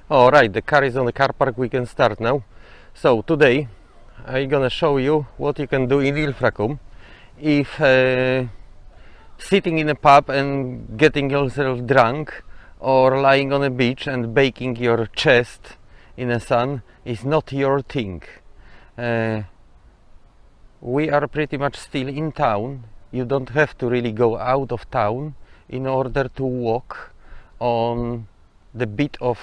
Alright, the car is on the car park, we can start now. So today I'm gonna show you what you can do in Ilfracombe if sitting in a pub and getting yourself drunk, or lying on a beach and baking your chest in the sun is not your thing. We are pretty much still in town. You don't have to really go out of town in order to walk on the bit of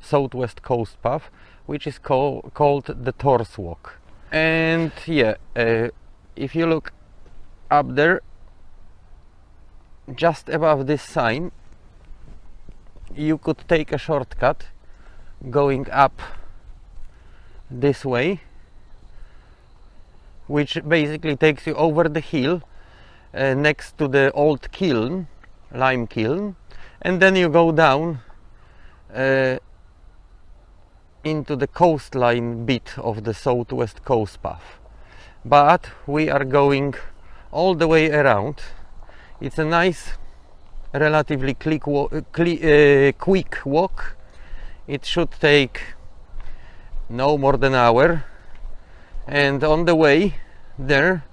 southwest coast path, which is called the Torrs walk. And yeah, if you look up there, just above this sign, you could take a shortcut going up this way, which basically takes you over the hill next to the old kiln, lime kiln, and then you go down into the coastline bit of the southwest coast path. But we are going all the way around. It's a nice, relatively quick walk. It should take no more than an hour, and on the way there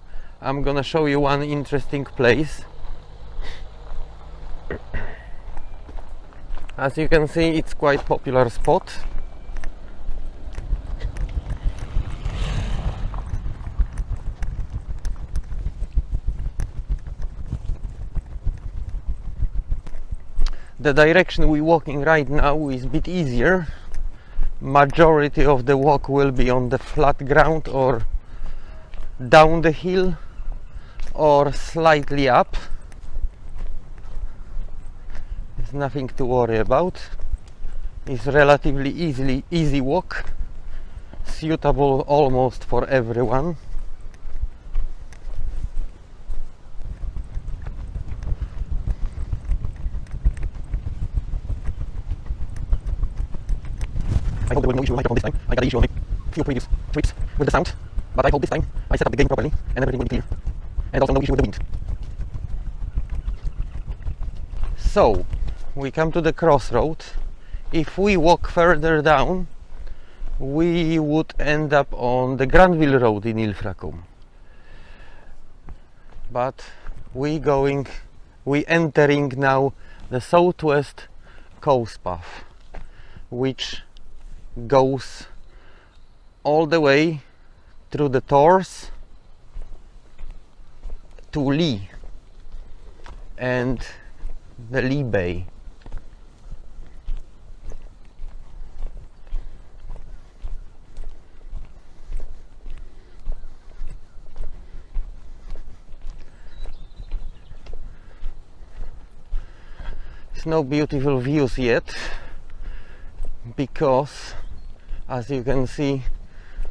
I'm gonna show you one interesting place. As you can see, it's quite popular spot. The direction we're walking right now is a bit easier. Majority of the walk will be on the flat ground or down the hill or slightly up. There's nothing to worry about. It's relatively easy walk, suitable almost for everyone. I hope there was no issue with the microphone this time. I got an issue on my few previous trips with the sound, but I hope this time I set up the gain properly and everything will be clear. And also no issue with the wind. So, we come to the crossroad. If we walk further down, we would end up on the Granville Road in Ilfracombe. But we entering now the southwest coast path, which goes all the way through the Torrs to Lee and the Lee Bay. It's no beautiful views yet, because as you can see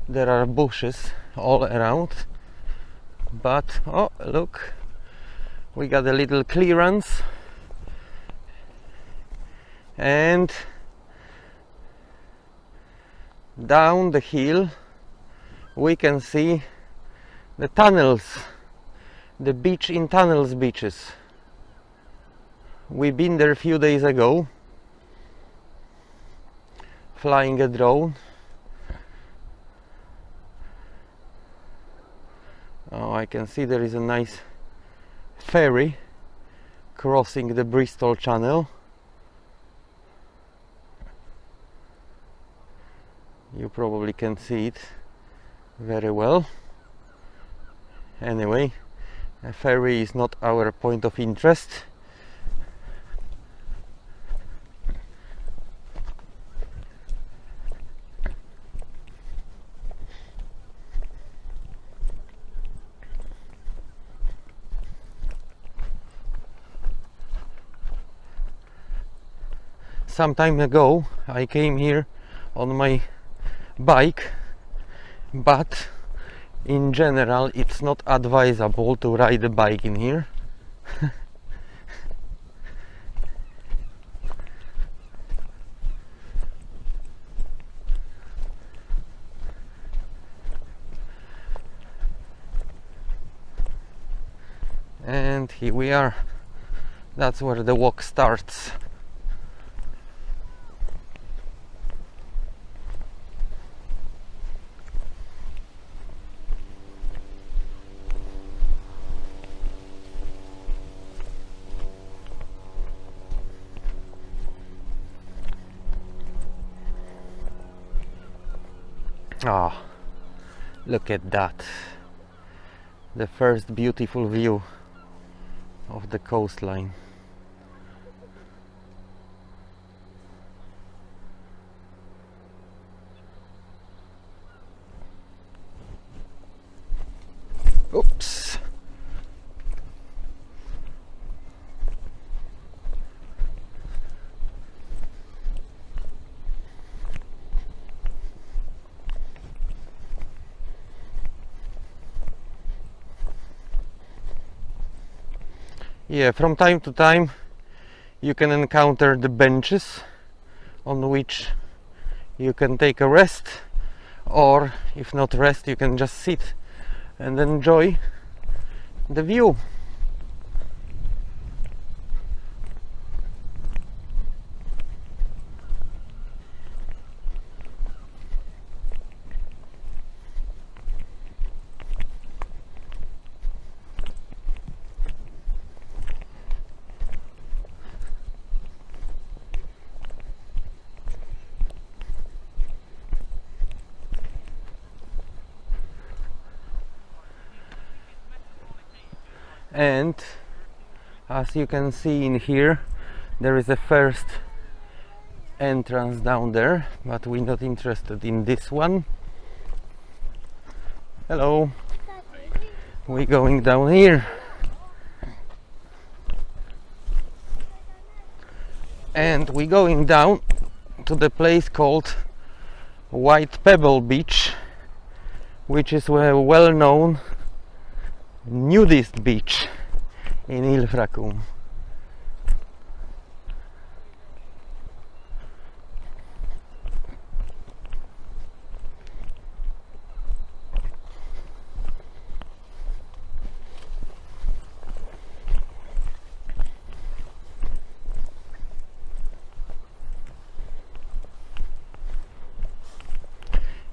there are bushes all around, but oh look, we got a little clearance, and down the hill we can see the tunnels, the beach in tunnels beaches. We've been there a few days ago flying a drone. Oh, I can see there is a nice ferry crossing the Bristol Channel. You probably can see it very well. Anyway, a ferry is not our point of interest. Some time ago I came here on my bike, but in general it's not advisable to ride a bike in here. And here we are. That's where the walk starts. Ah, look at that. The first beautiful view of the coastline. Oops. Yeah, from time to time you can encounter the benches on which you can take a rest, or if not rest, you can just sit and enjoy the view. And as you can see in here, there is a first entrance down there, but we're not interested in this one. Hello. We're going down here. And we're going down to the place called White Pebble Beach, which is a well-known nudist beach in Ilfracombe.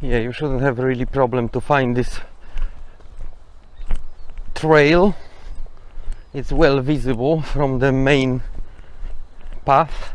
Yeah, you shouldn't have really problem to find this trail. It's well visible from the main path.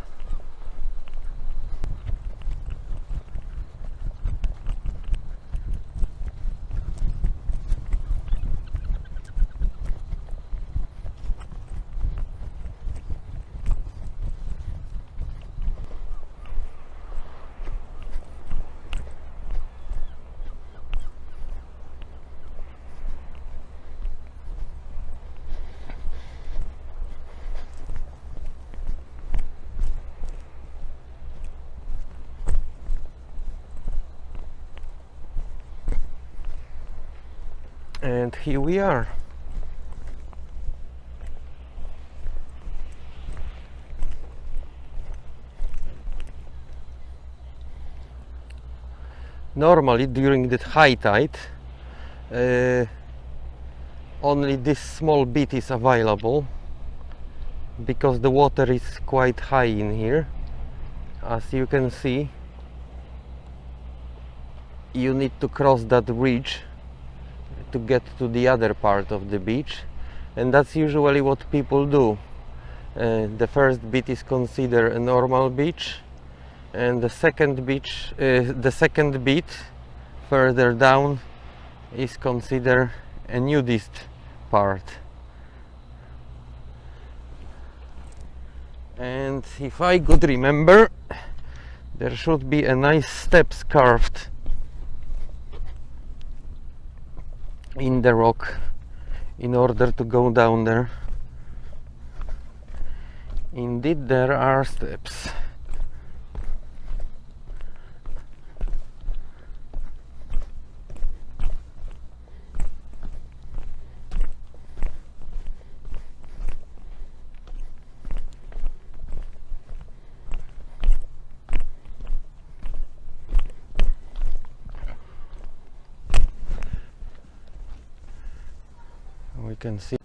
And here we are. Normally during the high tide only this small bit is available because the water is quite high in here. As you can see, you need to cross that bridge to get to the other part of the beach, and that's usually what people do. The first bit is considered a normal beach, and the second bit further down is considered a nudist part. And if I could remember, there should be a nice steps carved in the rock in order to go down there. Indeed, there are steps. We can see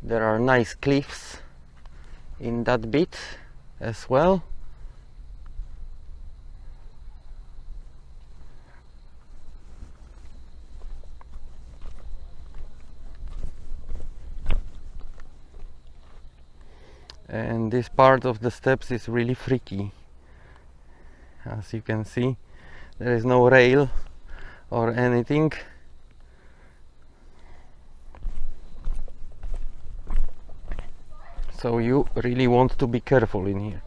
there are nice cliffs in that bit as well. And this part of the steps is really freaky. As you can see, there is no rail or anything. So you really want to be careful in here.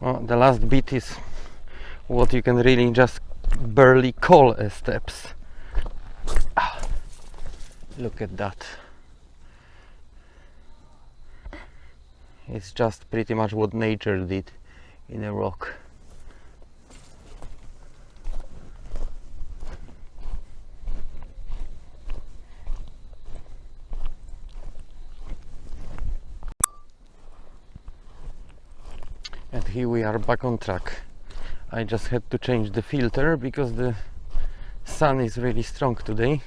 Well, the last bit is what you can really just barely call steps. Look at that. It's just pretty much what nature did in a rock. And here we are back on track. I just had to change the filter because the sun is really strong today.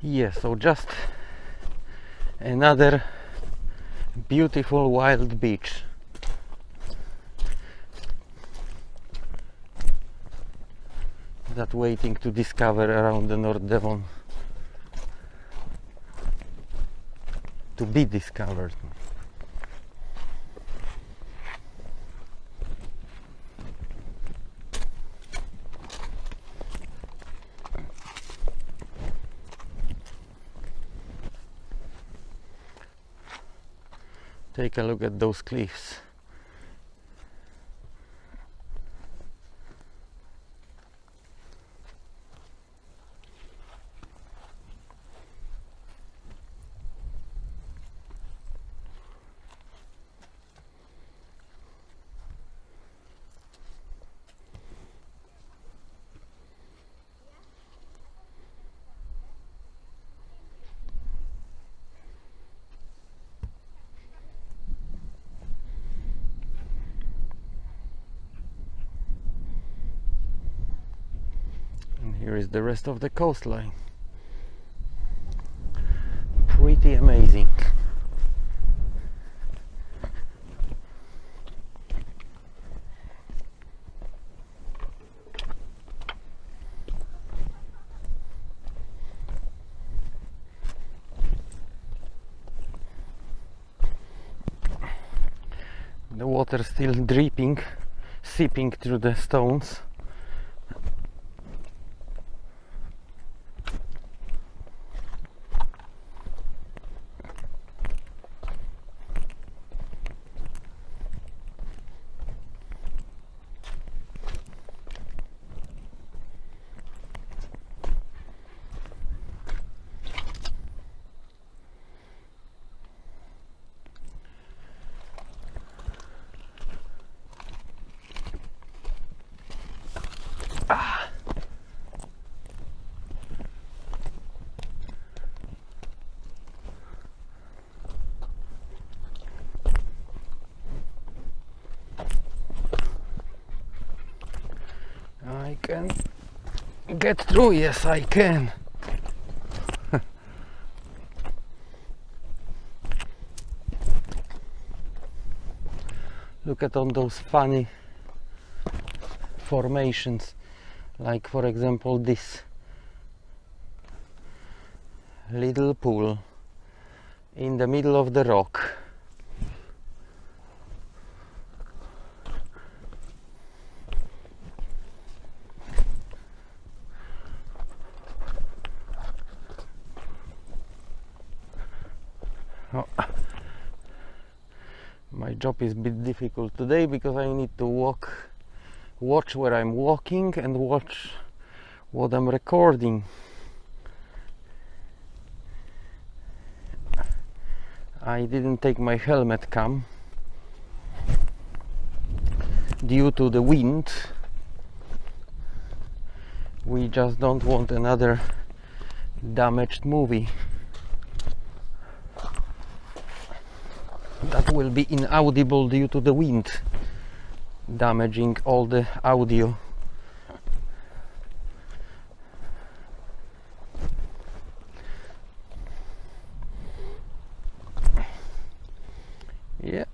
Yeah, so just another beautiful wild beach. That waiting to discover around the North Devon. To be discovered. Take a look at those cliffs. Here is the rest of the coastline. Pretty amazing. The water still dripping, seeping through the stones. I can get through, yes I can. Look at all those funny formations, like for example this little pool in the middle of the rock. Oh. My job is a bit difficult today because I need to watch where I'm walking and watch what I'm recording. I didn't take my helmet cam due to the wind. We just don't want another damaged movie. That will be inaudible due to the wind, damaging all the audio. Yeah.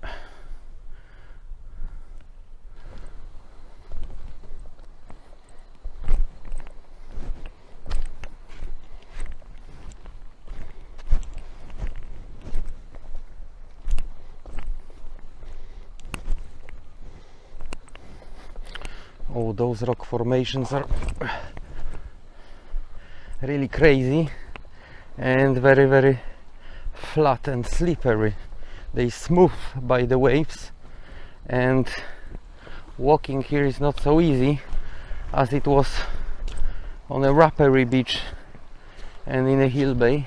Oh, those rock formations are really crazy and very, very flat and slippery. They smooth by the waves, and walking here is not so easy as it was on a Rappery beach and in a hill bay.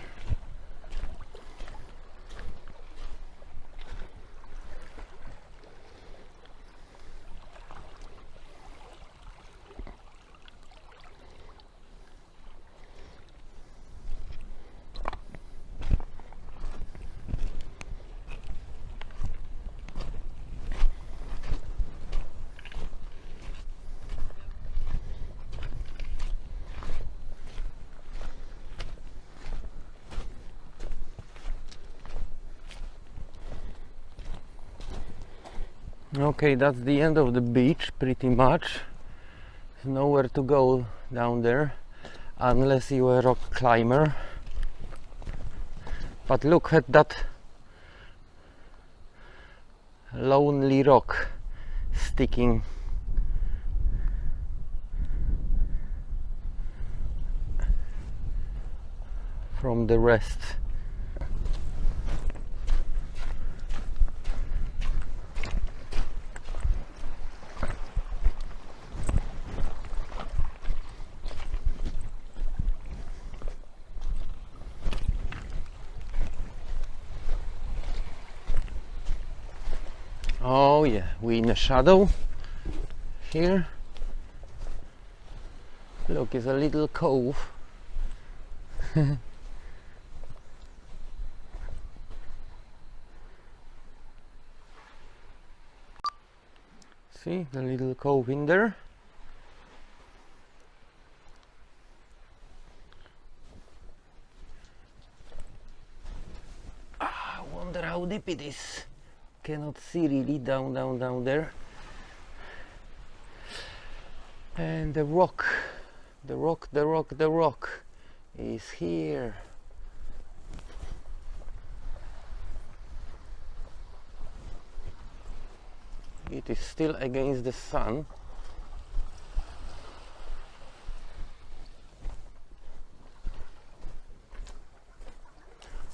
Okay, that's the end of the beach pretty much. There's nowhere to go down there unless you're a rock climber. But look at that lonely rock sticking from the rest. Oh yeah, we're in a shadow here. Look, it's a little cove. See the little cove in there? I wonder how deep it is. Cannot see really down there. And the rock is here. It is still against the sun.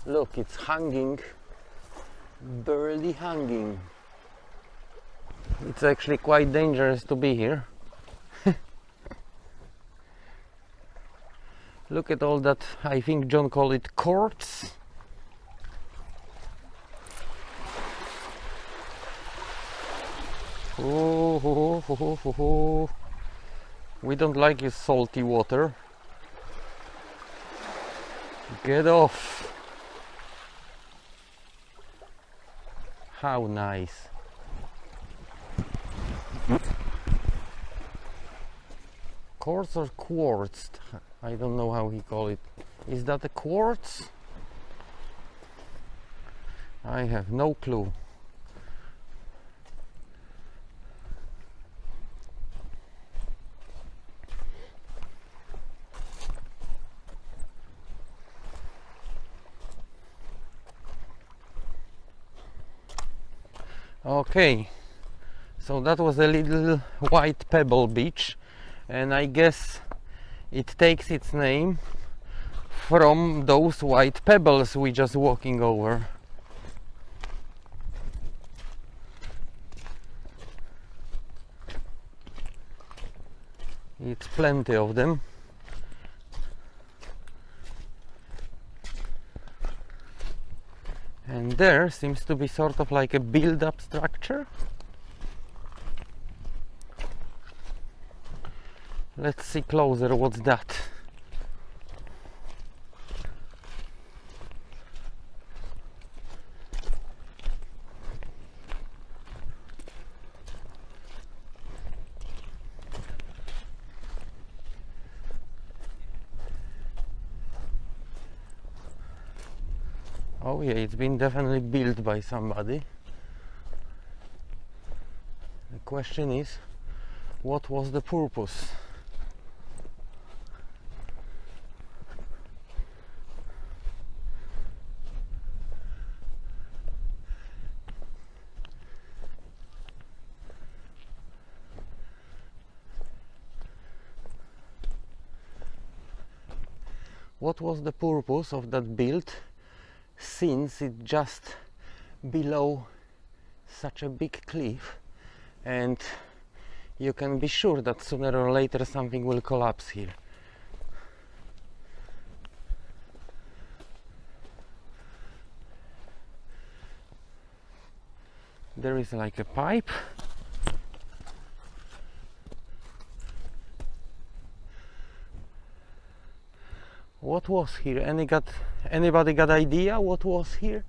Look, it's hanging, barely hanging. It's actually quite dangerous to be here. Look at all that, I think John called it quartz. Oh. We don't like his salty water. Get off. How nice. Quartz or quartz? I don't know how he called it. Is that a quartz? I have no clue. Okay, so that was a little white pebble beach, and I guess it takes its name from those white pebbles we just walking over. It's plenty of them. and there seems to be sort of like a build-up structure. Let's see closer what's that. Oh yeah, it's been definitely built by somebody. The question is, what was the purpose? What was the purpose of that build, since it's just below such a big cliff, and you can be sure that sooner or later something will collapse here. There is like a pipe. What was here? Anybody got idea what was here?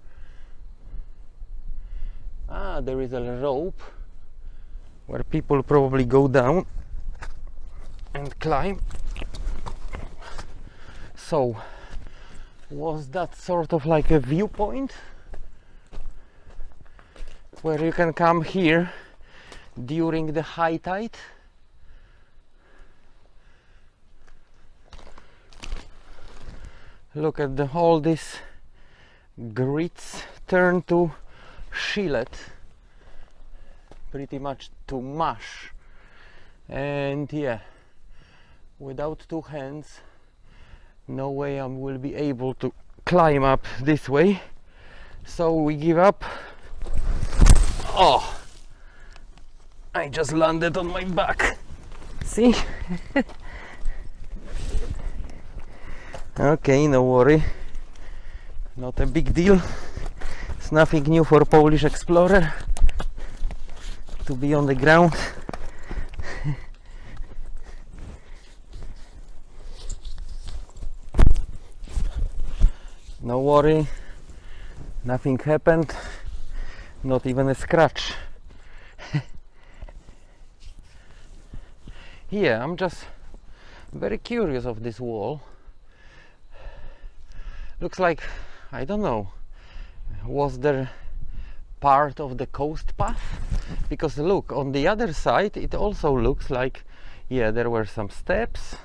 Ah, there is a rope where people probably go down and climb. So, was that sort of like a viewpoint where you can come here during the high tide? Look at all these grits turn to shillet, pretty much to mush. And yeah, without two hands, no way I will be able to climb up this way. So we give up. Oh, I just landed on my back. See? Okay, no worry, not a big deal. It's nothing new for Polish explorer to be on the ground. No worry, nothing happened, not even a scratch. Yeah, I'm just very curious of this wall. Looks like, I don't know, was there part of the coast path? Because look, on the other side it also looks like, yeah, there were some steps,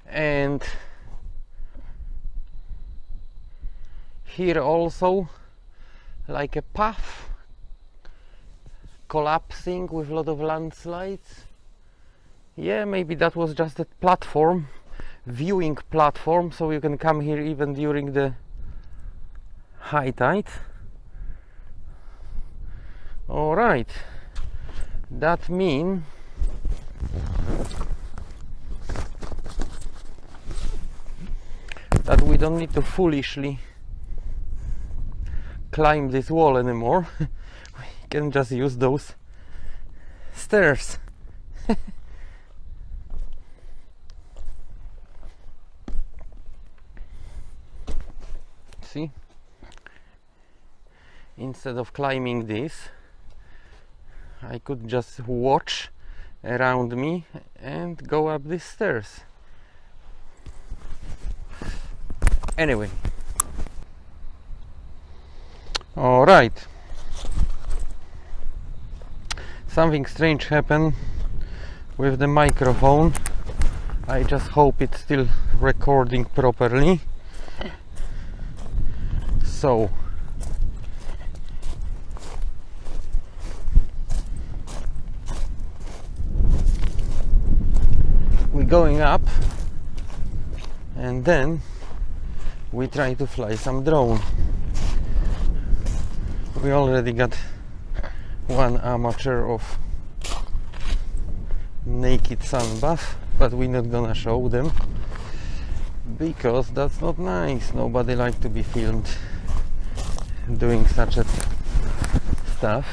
and here also like a path collapsing with a lot of landslides. Yeah, maybe that was just a platform, viewing platform, so you can come here even during the high tide. All right, that means that we don't need to foolishly climb this wall anymore. We can just use those stairs. See, instead of climbing this, I could just watch around me and go up these stairs. Anyway, all right, something strange happened with the microphone. I just hope it's still recording properly. So we're going up, and then we try to fly some drone. We already got one amateur of naked sun bath, but we're not gonna show them. because that's not nice. Nobody likes to be filmed doing such a stuff.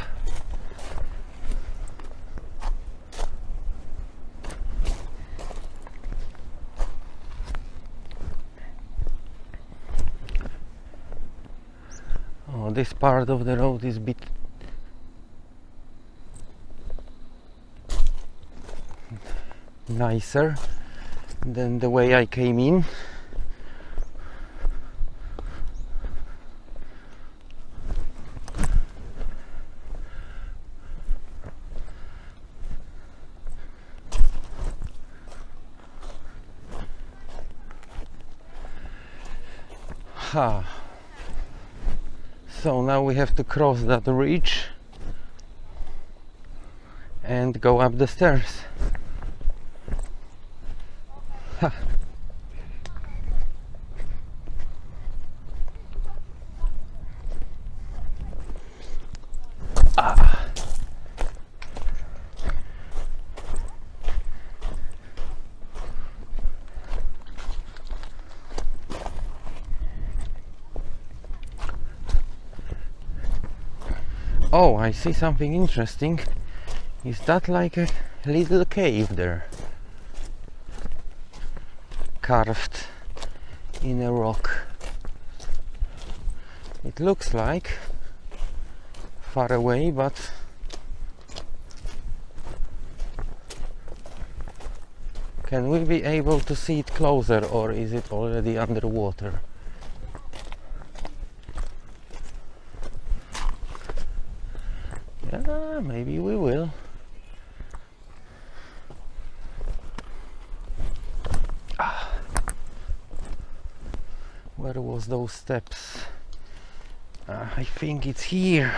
Oh, this part of the road is a bit nicer than the way I came in. So now we have to cross that ridge and go up the stairs. Oh, I see something interesting. Is that like a little cave there? Carved in a rock. It looks like far away, but can we be able to see it closer, or is it already underwater? Yeah, maybe we will. Where was those steps? I think it's here.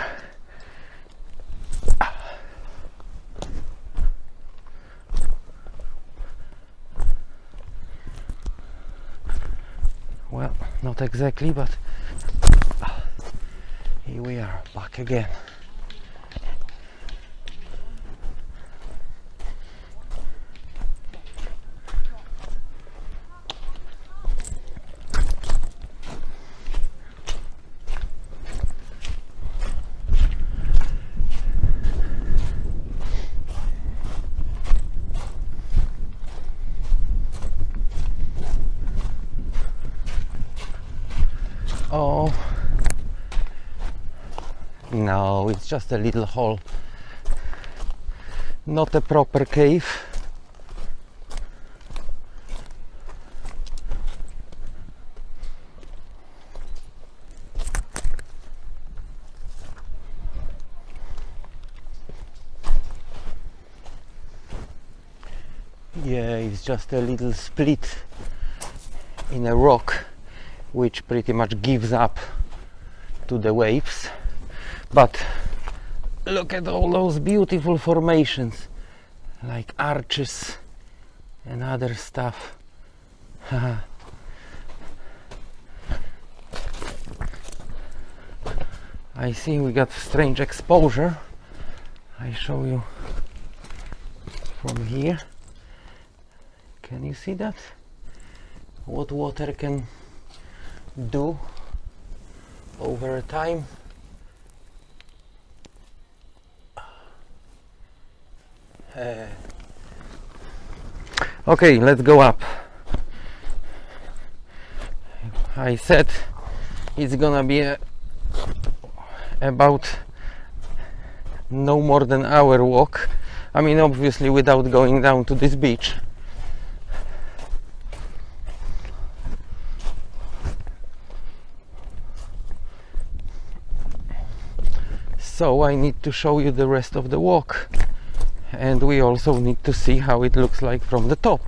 Well, not exactly, but here we are, back again. Oh, no, it's just a little hole, not a proper cave. Yeah, it's just a little split in a rock which pretty much gives up to the waves. But look at all those beautiful formations, like arches and other stuff. I see we got strange exposure. I show you from here. Can you see that? What water can do over time. Okay, let's go up. I said it's gonna be about no more than an hour walk. I mean, obviously without going down to this beach. So I need to show you the rest of the walk, and we also need to see how it looks like from the top.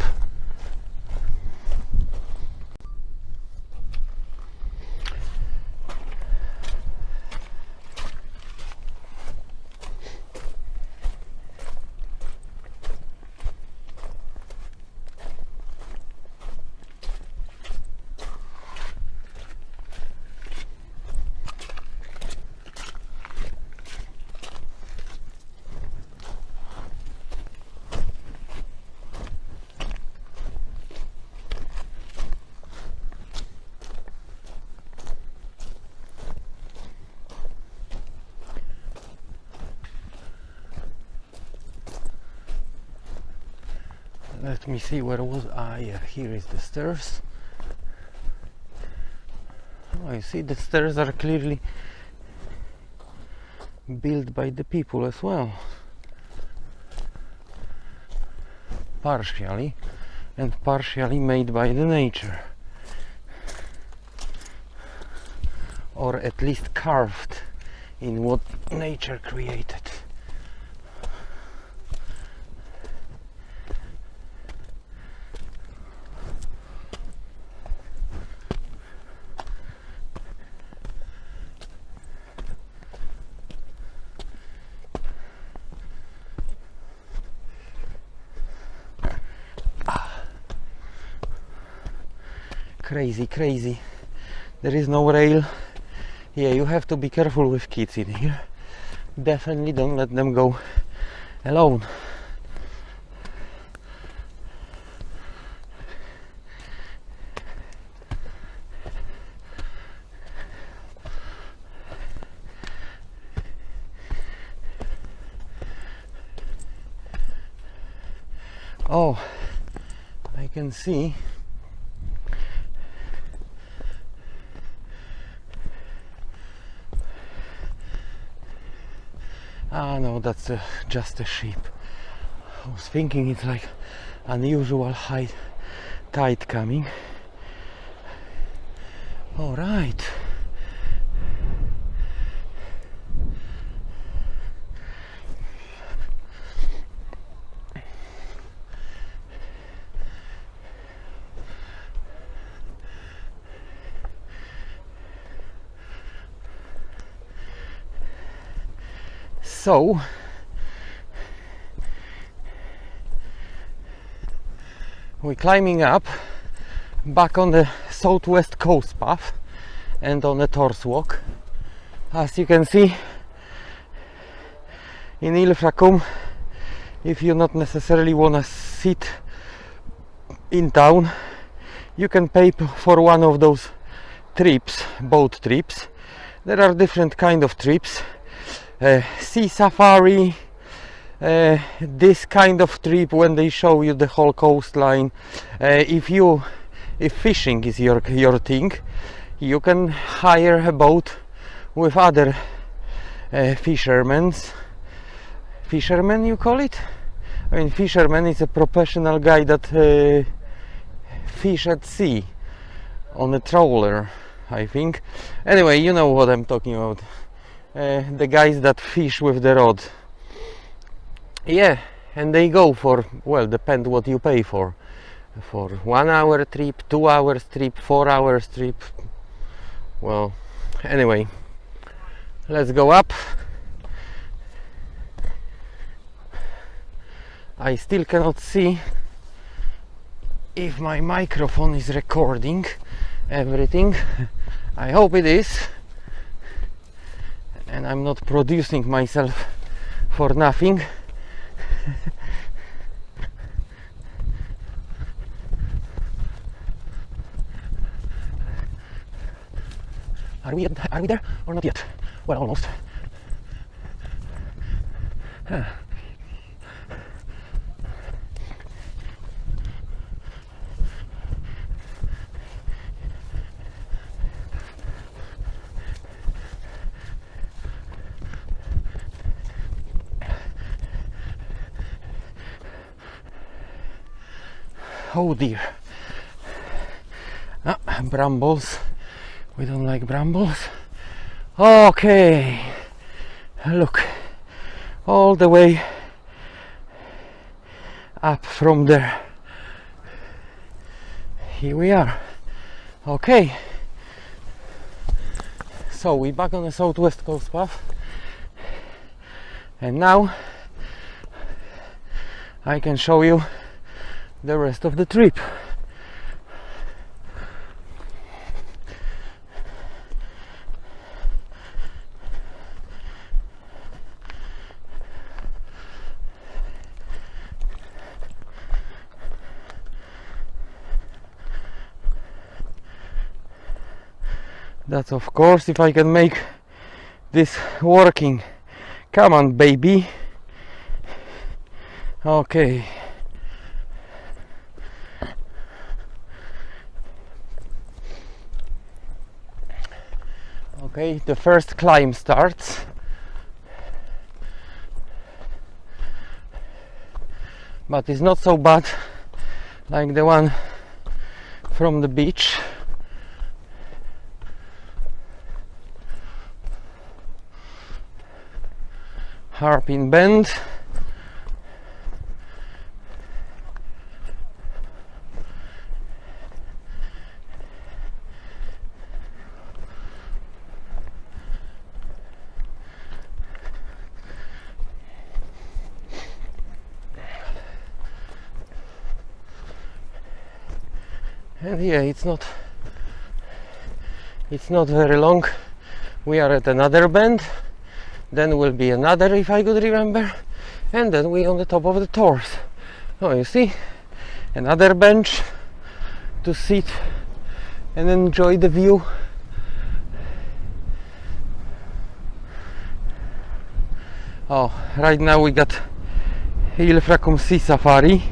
Let me see, where was yeah, here is the stairs. Oh, you see, the stairs are clearly built by the people as well, partially, and partially made by the nature, or at least carved in what nature created. Crazy. There is no rail. Yeah, you have to be careful with kids in here. Definitely don't let them go alone. Oh, I can see no, that's just a sheep. I was thinking it's like unusual high tide coming. All right. So we're climbing up back on the southwest coast path and on the Torrs walk. As you can see, in Ilfracombe, if you not necessarily want to sit in town, you can pay for one of those trips, boat trips. There are different kind of trips. Sea safari, this kind of trip when they show you the whole coastline. If fishing is your thing, you can hire a boat with other fishermen, you call it? I mean, fisherman is a professional guy that fish at sea on a trawler, I think. Anyway, you know what I'm talking about. The guys that fish with the rod. Yeah, and they go for, well, depend what you pay for 1 hour trip, 2 hours trip, 4 hours trip. Well, anyway, let's go up. I still cannot see if my microphone is recording everything. I hope it is, and I'm not producing myself for nothing. Are we there or not yet? Well, almost. Oh dear. Brambles. We don't like brambles. Okay. Look. All the way up from there. Here we are. Okay. So we're back on the southwest coast path. And now I can show you the rest of the trip. That's of course if I can make this working. Come on, baby. Okay. Okay, the first climb starts. But it's not so bad like the one from the beach. Hairpin bend. And yeah, it's not very long. We are at another bend, then will be another, if I could remember, and then we on the top of the Torrs. Oh, you see, another bench to sit and enjoy the view. Oh, right now we got Ilfracombe Sea Safari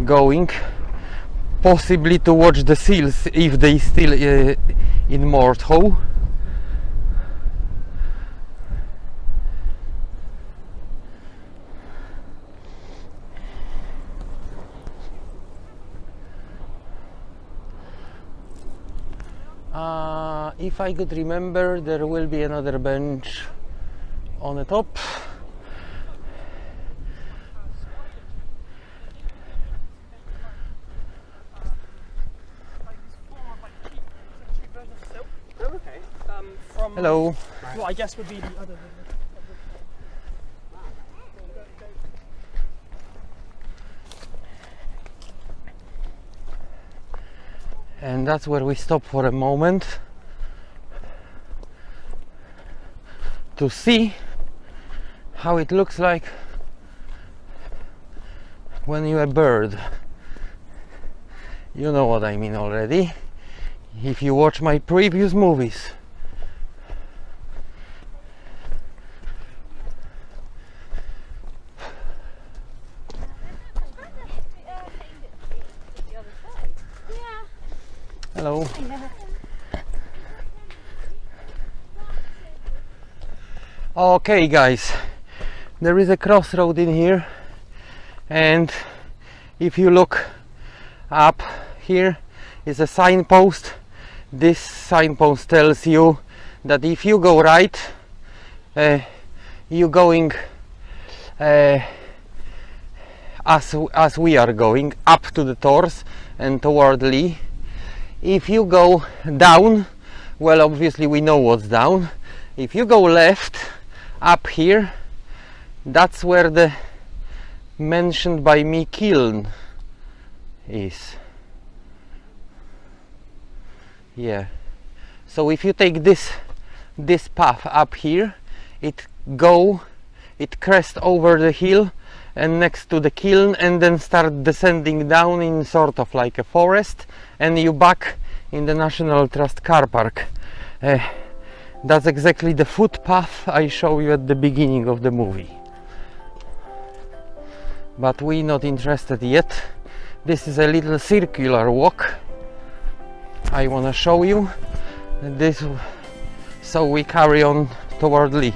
going, possibly to watch the seals if they still in Morthoe. If I could remember, there will be another bench on the top. Hello. Well, I guess would be the other. And that's where we stop for a moment to see how it looks like when you're a bird. You know what I mean already, if you watch my previous movies. Hello. Okay guys, there is a crossroad in here, and if you look up, here is a signpost. This signpost tells you that if you go right, you're going as we are going up to the Torrs and toward Lee. If you go down, well, obviously we know what's down. If you go left, up here, that's where the mentioned by me kiln is. Yeah. So if you take this path up here, it crests over the hill and next to the kiln, and then start descending down in sort of like a forest, and you back in the National Trust car park. That's exactly the footpath I show you at the beginning of the movie. But we're not interested yet. This is a little circular walk I want to show you. So we carry on toward Lee.